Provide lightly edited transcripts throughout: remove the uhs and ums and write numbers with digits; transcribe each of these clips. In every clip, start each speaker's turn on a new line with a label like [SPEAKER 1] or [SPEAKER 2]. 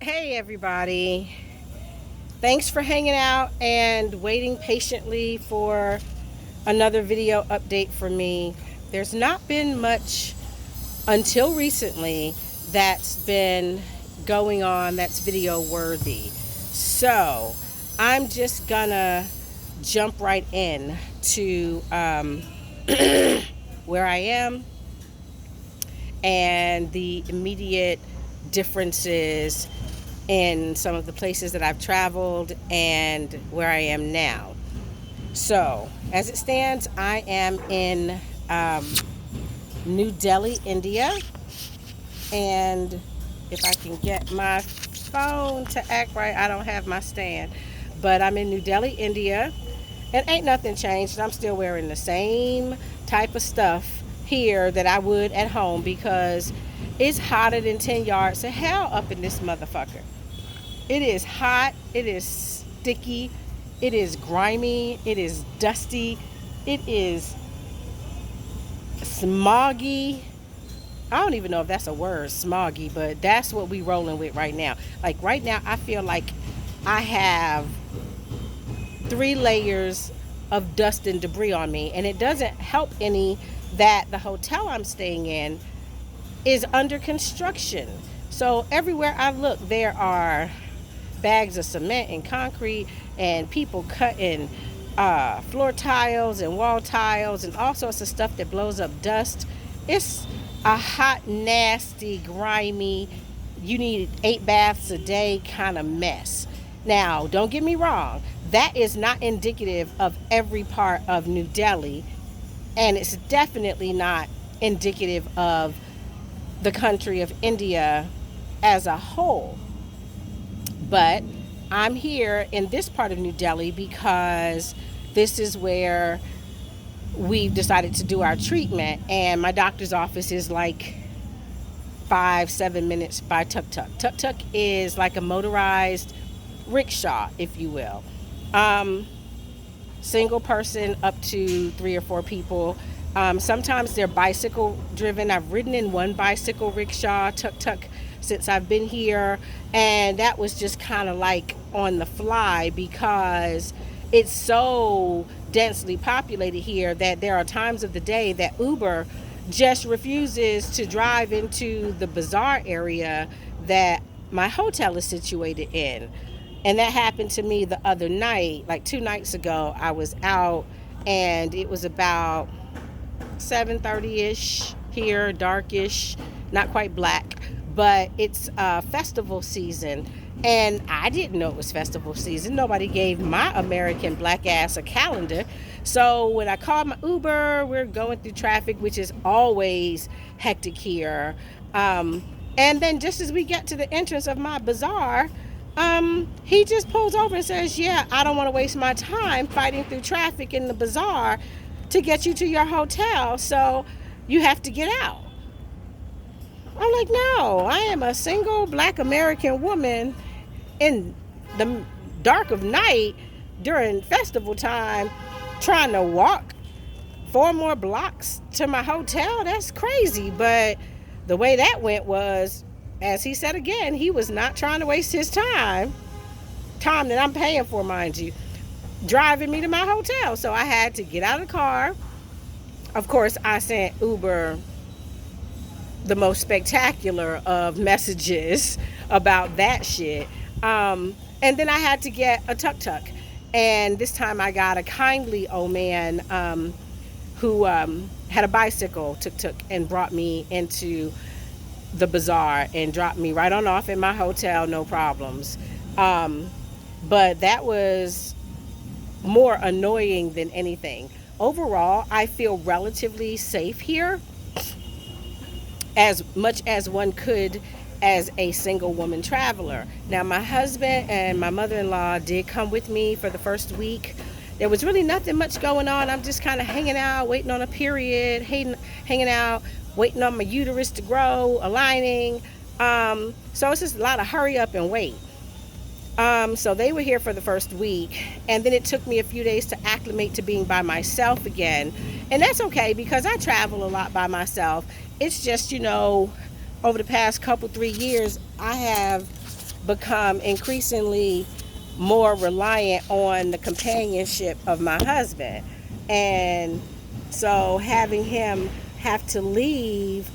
[SPEAKER 1] Hey everybody, thanks for hanging out and waiting patiently for another video update from me. There's not been much until recently that's been going on that's video worthy. So I'm just gonna jump right in to where I am and the immediate differences in some of the places that I've traveled and where I am now. So, as it stands, I am in New Delhi, India. And if I can get my phone to act right, I don't have my stand. But I'm in New Delhi, India. And ain't nothing changed. I'm still wearing the same type of stuff here that I would at home because it's hotter than 10 yards of hell up in this motherfucker. It is hot, it is sticky, it is grimy, it is dusty, it is smoggy. I don't even know if that's a word, smoggy, but that's what we rolling with right now. Like right now, I feel like I have 3 layers of dust and debris on me, and it doesn't help any that the hotel I'm staying in is under construction. So everywhere I look, there are bags of cement and concrete and people cutting floor tiles and wall tiles and all sorts of stuff that blows up dust. It's a hot, nasty, grimy, you need 8 baths a day kind of mess. Now, don't get me wrong, that is not indicative of every part of New Delhi, and it's definitely not indicative of the country of India as a whole. But I'm here in this part of New Delhi because this is where we've decided to do our treatment, and my doctor's office is like 5-7 minutes by Tuk Tuk. Tuk Tuk is like a motorized rickshaw, if you will. Single person up to 3 or 4 people. Sometimes they're bicycle driven. I've ridden in one bicycle rickshaw, Tuk Tuk, since I've been here, and that was just kind of like on the fly because it's so densely populated here that there are times of the day that Uber just refuses to drive into the bazaar area that my hotel is situated in. And that happened to me the other night, like 2 nights ago. I was out and it was about 7:30ish here, darkish, not quite black, but it's festival season. And I didn't know it was festival season. Nobody gave my American black ass a calendar. So when I called my Uber, we're going through traffic, which is always hectic here. And then just as we get to the entrance of my bazaar, he just pulls over and says, yeah, I don't want to waste my time fighting through traffic in the bazaar to get you to your hotel, so you have to get out. I'm like, no, I am a single black American woman in the dark of night during festival time trying to walk 4 more blocks to my hotel. That's crazy. But the way that went was, as he said again, he was not trying to waste his time that I'm paying for, mind you, driving me to my hotel. So I had to get out of the car. Of course, I sent Uber the most spectacular of messages about that shit. And then I had to get a Tuk Tuk. And this time I got a kindly old man who had a bicycle Tuk Tuk and brought me into the bazaar and dropped me right on off in my hotel, no problems. But that was more annoying than anything. Overall, I feel relatively safe here, as much as one could as a single woman traveler. Now, my husband and my mother-in-law did come with me for the first week. There was really nothing much going on. I'm just kind of hanging out, waiting on a period, hanging out, waiting on my uterus to grow, aligning. So it's just a lot of hurry up and wait. So they were here for the first week, and then it took me a few days to acclimate to being by myself again. And that's okay because I travel a lot by myself. It's just, over the past couple 3 years, I have become increasingly more reliant on the companionship of my husband. And so having him have to leave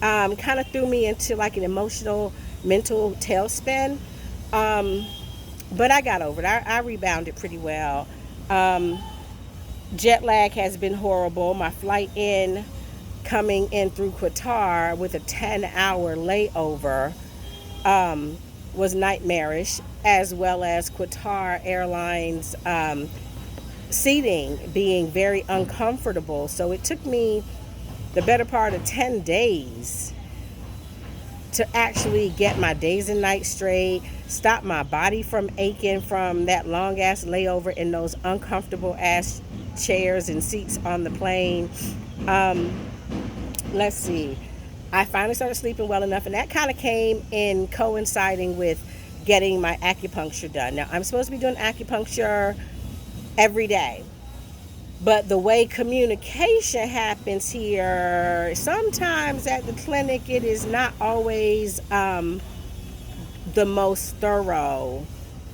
[SPEAKER 1] kind of threw me into like an emotional, mental tailspin. Um, but I got over it. I rebounded pretty well. Um, Jet lag has been horrible. My flight coming in through Qatar with a 10-hour layover was nightmarish, as well as Qatar Airlines seating being very uncomfortable. So it took me the better part of 10 days to actually get my days and nights straight, stop my body from aching from that long ass layover in those uncomfortable ass chairs and seats on the plane. Um, let's see. I finally started sleeping well enough, and that kind of came in coinciding with getting my acupuncture done. Now, I'm supposed to be doing acupuncture every day. But the way communication happens here, sometimes at the clinic, it is not always the most thorough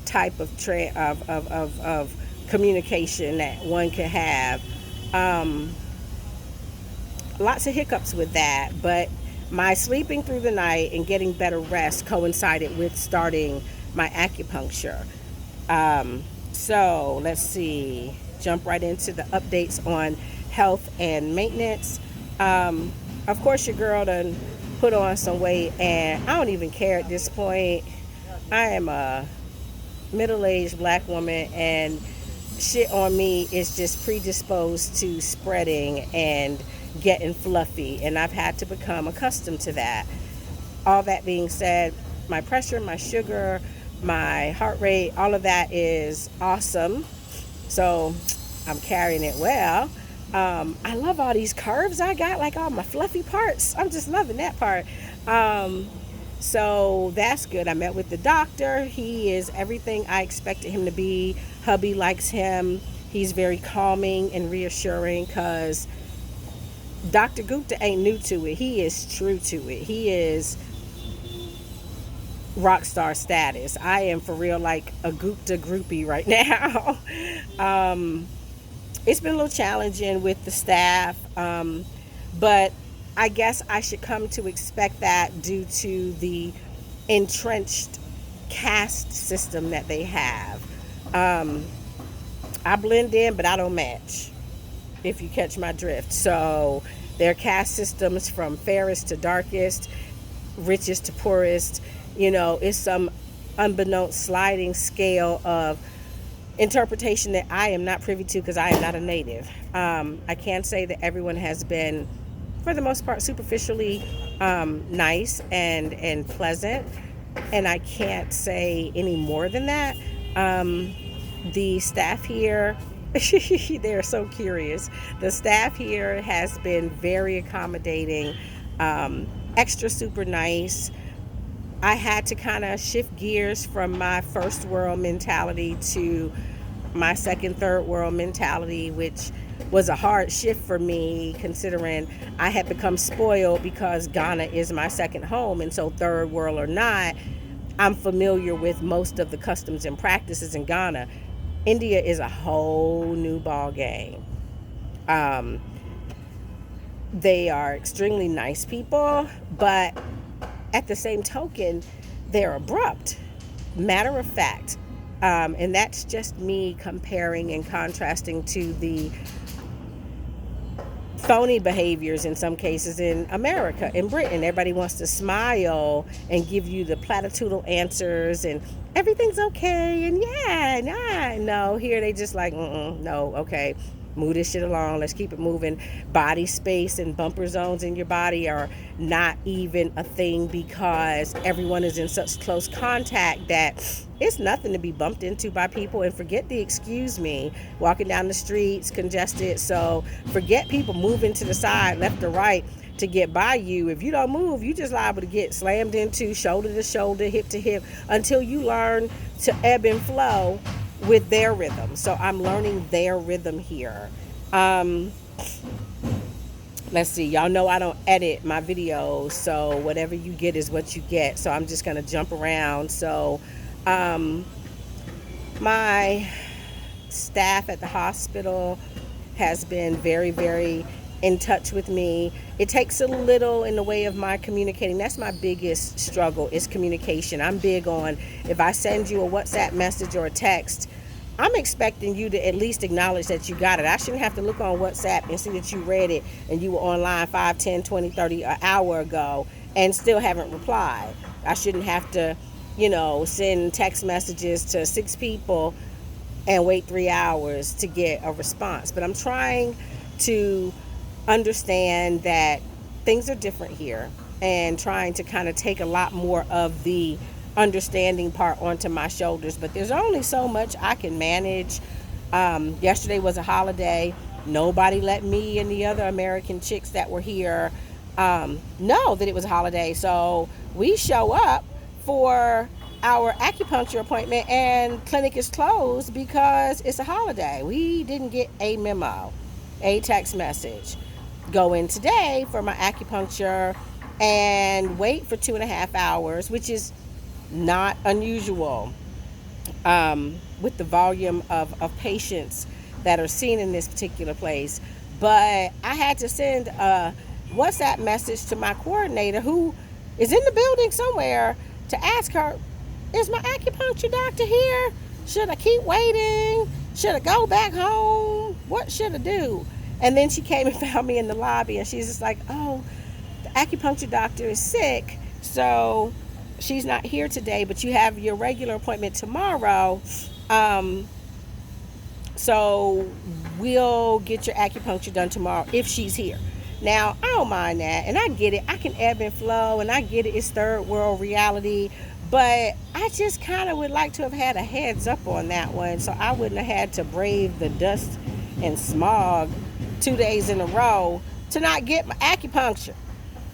[SPEAKER 1] type of communication that one can have. Lots of hiccups with that, but my sleeping through the night and getting better rest coincided with starting my acupuncture. So let's see, jump right into the updates on health and maintenance. Of course, your girl done put on some weight, and I don't even care at this point. I am a middle-aged black woman, and shit on me is just predisposed to spreading and getting fluffy, and I've had to become accustomed to that. All that being said, my pressure, my sugar, my heart rate, all of that is awesome. So I'm carrying it well. I love all these curves I got, like all my fluffy parts. I'm just loving that part. So that's good. I met with the doctor. He is everything I expected him to be. Hubby likes him. He's very calming and reassuring because Dr. Gupta ain't new to it. He is true to it. He is rock star status. I am for real like a Gupta groupie right now. It's been a little challenging with the staff, but I guess I should come to expect that due to the entrenched caste system that they have. I blend in, but I don't match, if you catch my drift. So their caste systems from fairest to darkest, richest to poorest, it's some unbeknownst sliding scale of interpretation that I am not privy to because I am not a native. I can say that everyone has been, for the most part, superficially nice and pleasant, and I can't say any more than that. The staff here, they're so curious. The staff here has been very accommodating, extra super nice. I had to kind of shift gears from my first world mentality to my second, third world mentality, which was a hard shift for me considering I had become spoiled because Ghana is my second home. And so third world or not, I'm familiar with most of the customs and practices in Ghana. India is a whole new ball game. They are extremely nice people, but at the same token, they're abrupt, matter of fact. And that's just me comparing and contrasting to the phony behaviors in some cases in America. In Britain, everybody wants to smile and give you the platitudinal answers and everything's okay and yeah, nah. No, here they just like, no, okay. Move this shit along. Let's keep it moving. Body space and bumper zones in your body are not even a thing because everyone is in such close contact that it's nothing to be bumped into by people. And forget the excuse me, walking down the streets, congested. So forget people moving to the side, left or right to get by you. If you don't move, you just liable to get slammed into shoulder to shoulder, hip to hip, until you learn to ebb and flow with their rhythm. So I'm learning their rhythm here. My let's see, y'all know I don't edit my videos, so whatever you get is what you get. So I'm just gonna jump around. So um, my staff at the hospital has been very, very in touch with me. It takes a little in the way of my communicating. That's my biggest struggle, is communication. I'm big on, if I send you a WhatsApp message or a text, I'm expecting you to at least acknowledge that you got it. I shouldn't have to look on WhatsApp and see that you read it and you were online 5, 10, 20, 30, an hour ago and still haven't replied. I shouldn't have to, send text messages to 6 people and wait 3 hours to get a response. But I'm trying to understand that things are different here, and trying to kind of take a lot more of the understanding part onto my shoulders. But there's only so much I can manage. Yesterday was a holiday. Nobody let me and the other American chicks that were here know that it was a holiday. So we show up for our acupuncture appointment and clinic is closed because it's a holiday. We didn't get a memo, a text message. Go in today for my acupuncture and wait for 2.5 hours, which is not unusual with the volume of patients that are seen in this particular place. But I had to send a WhatsApp message to my coordinator, who is in the building somewhere, to ask her, is my acupuncture doctor here? Should I keep waiting? Should I go back home? What should I do? And then she came and found me in the lobby, and she's just like, oh, the acupuncture doctor is sick, so she's not here today, but you have your regular appointment tomorrow. So we'll get your acupuncture done tomorrow if she's here. Now, I don't mind that, and I get it. I can ebb and flow, and I get it. It's third world reality. But I just kind of would like to have had a heads up on that one, so I wouldn't have had to brave the dust and smog 2 days in a row to not get my acupuncture.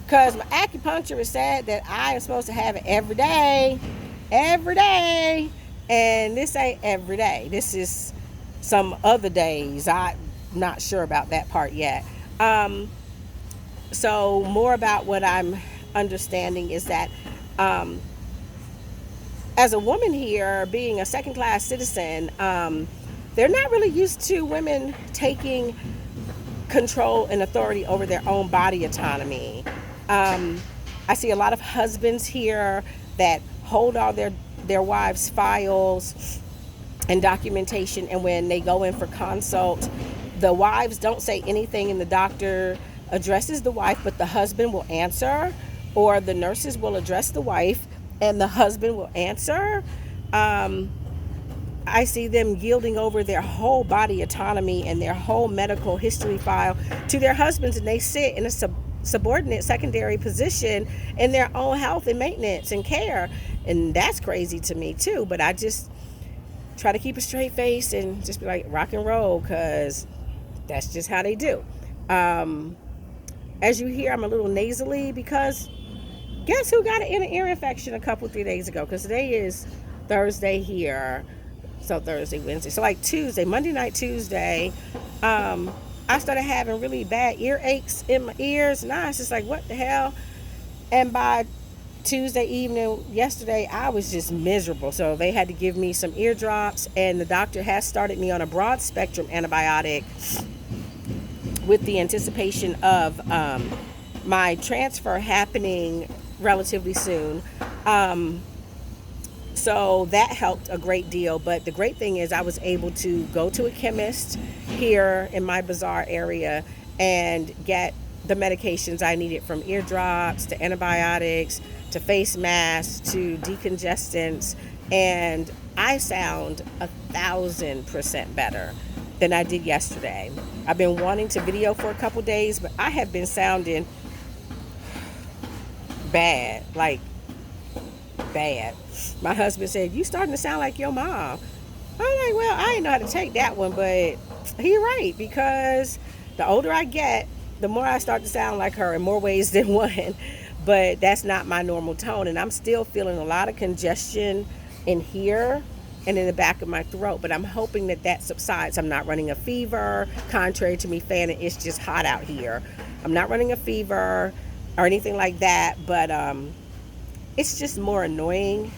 [SPEAKER 1] Because my acupuncturist said that I am supposed to have it every day. And this ain't every day. This is some other days. I'm not sure about that part yet. So more about what I'm understanding is that as a woman here, being a second-class citizen, they're not really used to women taking control and authority over their own body autonomy. I see a lot of husbands here that hold all their wives' files and documentation, and when they go in for consult, the wives don't say anything and the doctor addresses the wife, but the husband will answer, or the nurses will address the wife and the husband will answer. I see them yielding over their whole body autonomy and their whole medical history file to their husbands, and they sit in a subordinate secondary position in their own health and maintenance and care. And that's crazy to me too, but I just try to keep a straight face and just be like, rock and roll, because that's just how they do. As you hear, I'm a little nasally because guess who got an inner ear infection a couple 3 days ago? Because today is Thursday here. So Thursday, Wednesday. So like Tuesday, Monday night, Tuesday, I started having really bad ear aches in my ears. Now it's just like, what the hell? And by Tuesday evening, yesterday, I was just miserable. So they had to give me some ear drops, and the doctor has started me on a broad spectrum antibiotic with the anticipation of my transfer happening relatively soon. So that helped a great deal. But the great thing is I was able to go to a chemist here in my bazaar area and get the medications I needed, from ear drops to antibiotics to face masks to decongestants. And I sound 1,000% better than I did yesterday. I've been wanting to video for a couple days, but I have been sounding bad, like bad. My husband said, you starting to sound like your mom. I'm like, well, I didn't know how to take that one, but he's right, because the older I get, the more I start to sound like her in more ways than one. But that's not my normal tone, and I'm still feeling a lot of congestion in here. and in the back of my throat. But I'm hoping that that subsides. I'm not running a fever. Contrary to me fanning, it's just hot out here. I'm not running a fever or anything like that, but it's just more annoying.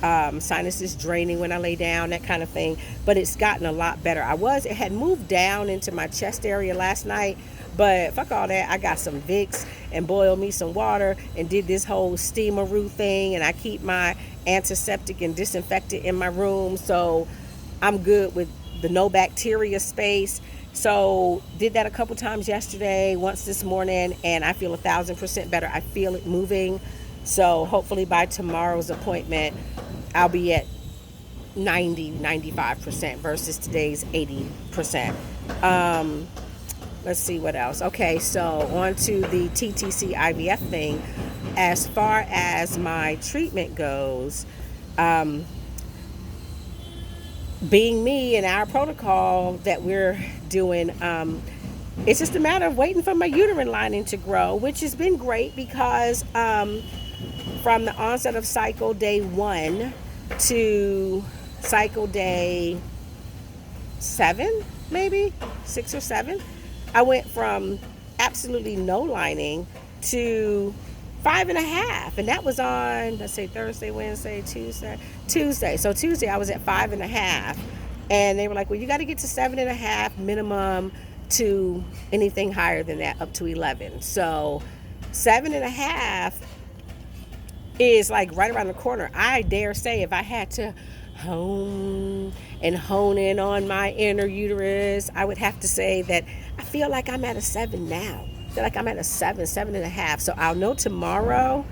[SPEAKER 1] Sinuses draining when I lay down, that kind of thing. But it's gotten a lot better. It had moved down into my chest area last night, but fuck all that. I got some Vicks and boiled me some water and did this whole steamaroo thing, and I keep my antiseptic and disinfectant in my room, so I'm good with the no bacteria space. So did that a couple times yesterday, once this morning, and I feel 1,000% better. I feel it moving. So hopefully by tomorrow's appointment, I'll be at 95% versus today's 80%. Let's see what else. Okay, so on to the TTC IVF thing. As far as my treatment goes, being me and our protocol that we're doing, it's just a matter of waiting for my uterine lining to grow, which has been great because from the onset of cycle day 1 to cycle day 7, maybe 6 or 7, I went from absolutely no lining to 5.5, and that was on, let's say, Thursday, Wednesday, Tuesday. So Tuesday I was at 5.5, and they were like, well, you got to get to 7.5 minimum to anything higher than that, up to 11. So 7.5 is like right around the corner. I dare say if I had to hone in on my inner uterus, I would have to say that I feel like I'm at a 7 now. I feel like I'm at a 7.5. So I'll know tomorrow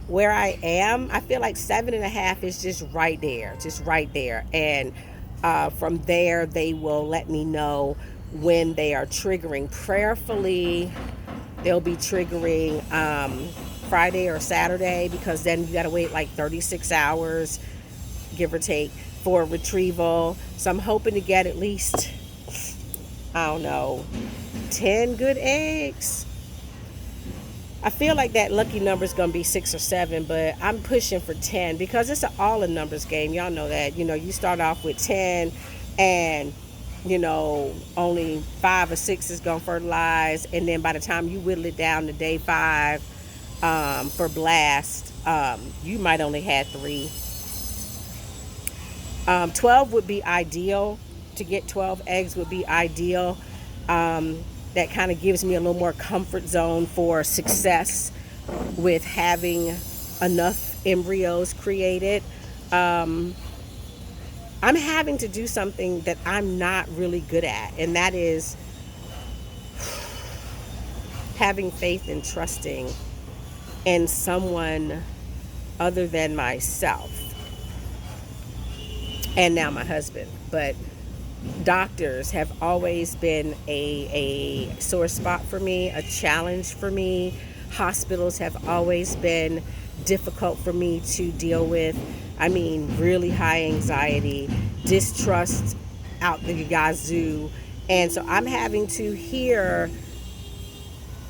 [SPEAKER 1] where I am. I feel like 7.5 is just right there. And from there, they will let me know when they are triggering. Prayerfully, they'll be triggering Friday or Saturday, because then you got to wait like 36 hours, give or take, for a retrieval. So I'm hoping to get at least, I don't know, 10 good eggs. I feel like that lucky number is going to be 6 or 7, but I'm pushing for 10 because it's an all in numbers game. Y'all know that. You start off with 10 and, only 5 or 6 is going to fertilize. And then by the time you whittle it down to day 5 for blast, you might only have 3. 12 would be ideal. To get 12 eggs would be ideal. That kind of gives me a little more comfort zone for success with having enough embryos created. I'm having to do something that I'm not really good at, and that is having faith and trusting in someone other than myself. And now my husband. But doctors have always been a sore spot for me, a challenge for me. Hospitals have always been difficult for me to deal with. I mean, really high anxiety, distrust out the gazoo. And so I'm having to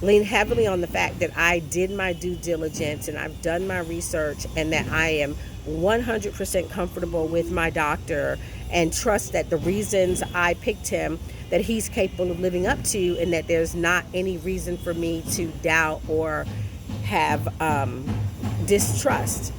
[SPEAKER 1] lean heavily on the fact that I did my due diligence and I've done my research, and that I am 100% comfortable with my doctor, and trust that the reasons I picked him, that he's capable of living up to, and that there's not any reason for me to doubt or have distrust.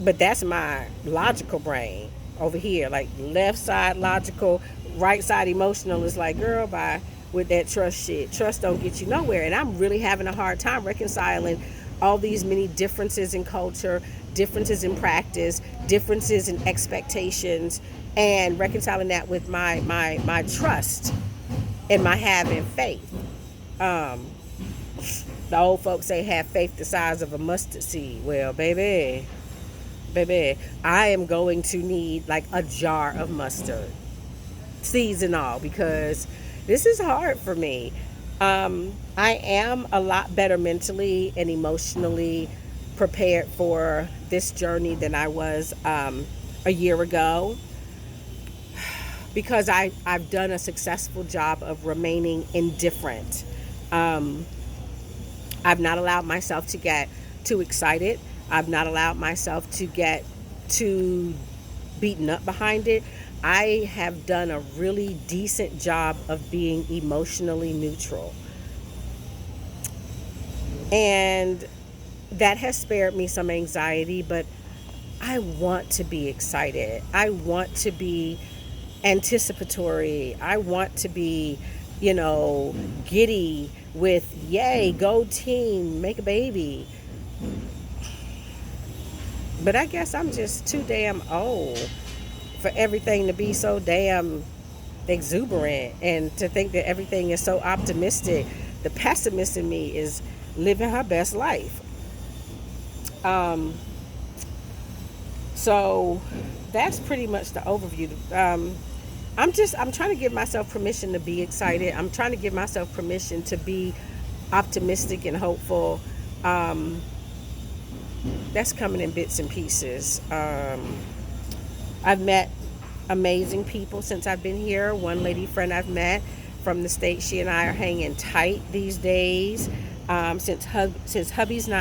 [SPEAKER 1] But that's my logical brain over here. Like, left side logical, right side emotional is like, girl, bye with that trust shit. Trust don't get you nowhere. And I'm really having a hard time reconciling all these many differences in culture, differences in practice, differences in expectations, and reconciling that with my trust and my having faith. The old folks say have faith the size of a mustard seed. Well, baby, I am going to need like a jar of mustard seeds and all, because this is hard for me. I am a lot better mentally and emotionally prepared for this journey than I was a year ago, because I've done a successful job of remaining indifferent. I've not allowed myself to get too excited. I've not allowed myself to get too beaten up behind it. I have done a really decent job of being emotionally neutral. And that has spared me some anxiety, but I want to be excited. I want to be anticipatory. I want to be, giddy with, yay, go team, make a baby. But I guess I'm just too damn old for everything to be so damn exuberant and to think that everything is so optimistic. The pessimist in me is living her best life. Um, so that's pretty much the overview. I'm trying to give myself permission to be excited. I'm trying to give myself permission to be optimistic and hopeful. Um, that's coming in bits and pieces. I've met amazing people since I've been here. One lady friend I've met from the States, she and I are hanging tight these days. Since hubby's not